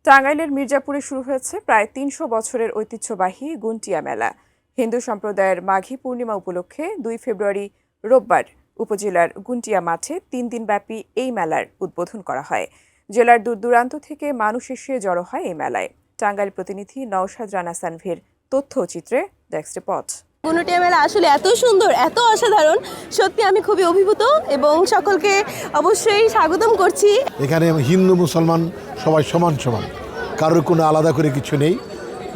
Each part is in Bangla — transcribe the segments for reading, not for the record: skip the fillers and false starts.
টাঙ্গাইলের মির্জাপুরে শুরু হয়েছে প্রায় ৩০০ বছরের ঐতিহ্যবাহী গুনটিয়া মেলা। হিন্দু সম্প্রদায়ের মাঘী পূর্ণিমা উপলক্ষে ২ ফেব্রুয়ারি রোববার উপজেলার গুনটিয়া মাঠে ৩ দিনব্যাপী এই মেলার উদ্বোধন করা হয়। জেলার দূর দূরান্ত থেকে মানুষ এসে জড়ো হয় এই মেলায়। টাঙ্গাইল প্রতিনিধি নওশাদ রানা সানভীর তথ্যচিত্রে ডেস্ক রিপোর্ট। গুনটিয়া মেলা আসলে এত সুন্দর, এত অসাধারণ, সত্যি আমি খুবই অভিভূত এবং সকলকে অবশ্যই স্বাগতম করছি। এখানে হিন্দু মুসলমান সবাই সমান সমান, কারোর কোনো আলাদা করে কিছু নেই।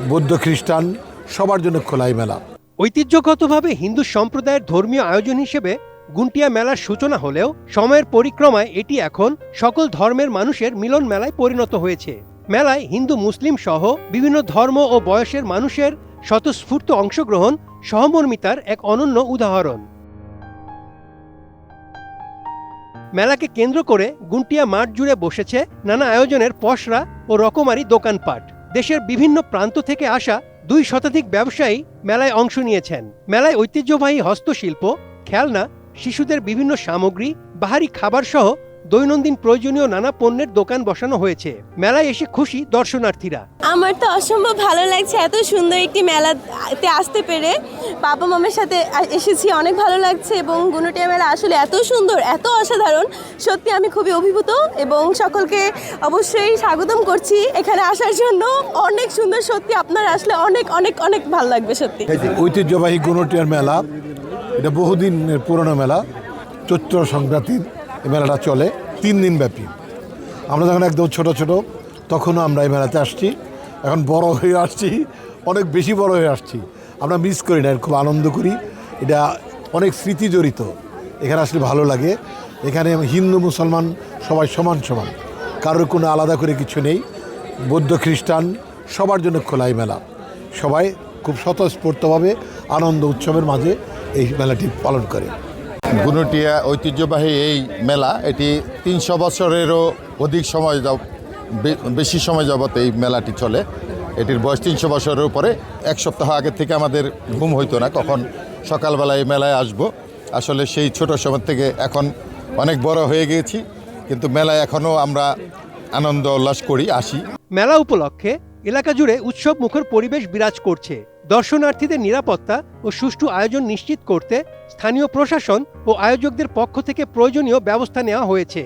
বৌদ্ধ খ্রিস্টান সবার জন্য খোলাই মেলা। ঐতিহ্যগতভাবে হিন্দু সম্প্রদায়ের ধর্মীয় আয়োজন হিসেবে গুনটিয়া মেলার সূচনা হলেও সময়ের পরিক্রমায় এটি এখন সকল ধর্মের মানুষের মিলন মেলায় পরিণত হয়েছে। মেলায় হিন্দু মুসলিম সহ বিভিন্ন ধর্ম ও বয়সের মানুষের স্বতঃস্ফূর্ত অংশগ্রহণ সহমর্মিতার এক অনন্য উদাহরণ। মেলাকে কেন্দ্র করে গুনটিয়া মাঠ জুড়ে বসেছে নানা আয়োজনের পসরা ও রকমারি দোকানপাট। দেশের বিভিন্ন প্রান্ত থেকে আসা ২ শতাধিক ব্যবসায়ী মেলায় অংশ নিয়েছেন। মেলায় ঐতিহ্যবাহী হস্তশিল্প, খেলনা, শিশুদের বিভিন্ন সামগ্রী, বাহারি খাবার সহ দৈনন্দিন প্রয়োজনীয় নানা পণ্যের দোকান বসানো হয়েছে। মেলায় এসে খুশি দর্শনার্থীরা। আমার তো অসম্ভব ভালো লাগছে এত সুন্দর একটি মেলাতে আসতে পেরে। বাবা মামার সাথে এসেছি, অনেক ভালো লাগছে এবং গুনটিয়া মেলা আসলে এত সুন্দর, এত অসাধারণ, সত্যি আমি খুবই অভিভূত এবং সকলকে অবশ্যই স্বাগতম করছি এখানে আসার জন্য। অনেক সুন্দর, সত্যি আপনারা আসলে অনেক অনেক অনেক ভালো লাগবে সত্যি। ঐতিহ্যবাহী গুনটিয়ার মেলা, এটা বহুদিনের পুরনো মেলা। চৈত্র সংক্রান্তির এই মেলাটা চলে 3 দিন ব্যাপী। আমরা যখন একদম ছোট ছোট তখনও আমরা এই মেলাতে আসছি, এখন বড় হয়ে আসছি, অনেক বেশি বড় হয়ে আসছি। আমরা মিস করি না, খুব আনন্দ করি। এটা অনেক স্মৃতি জড়িত, এখানে আসলে ভালো লাগে। এখানে হিন্দু মুসলমান সবাই সমান সমান, কারোর কোনো আলাদা করে কিছু নেই। বৌদ্ধ খ্রিস্টান সবার জন্য খোলাই মেলা। সবাই খুব স্বতঃস্ফূর্তভাবে আনন্দ উৎসবের মাঝে এই মেলাটি পালন করে। গুনটিয়া ঐতিহ্যবাহী এই মেলা, এটি ৩০০ বছরেরও অধিক সময় বেশি সময় যাবত এই মেলাটি চলে। এটির বয়স ৩০০ বছরের উপরে। 1 সপ্তাহ আগে থেকে আমাদের ঘুম হইতো না কখন সকালবেলায় এই মেলায় আসব। আসলে সেই ছোট সময় থেকে এখন অনেক বড় হয়ে গিয়েছি, কিন্তু মেলায় এখনও আমরা আনন্দ উল্লাস করি, আসি। মেলা উপলক্ষে এলাকা জুড়ে উৎসব মুখর পরিবেশ বিরাজ করছে। দর্শনার্থীদের নিরাপত্তা ও সুষ্ঠু আয়োজন নিশ্চিত করতে স্থানীয় প্রশাসন ও আয়োজকদের পক্ষ থেকে প্রয়োজনীয় ব্যবস্থা নেওয়া হয়েছে।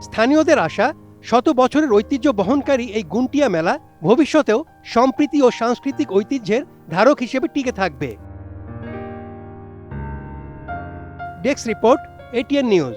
স্থানীয়দের আশা, শত বছরের ঐতিহ্য বহনকারী এই গুনটিয়া মেলা ভবিষ্যতেও সম্প্রীতি ও সাংস্কৃতিক ঐতিহ্যের ধারক হিসেবে টিকে থাকবে। Desk report, ATN news.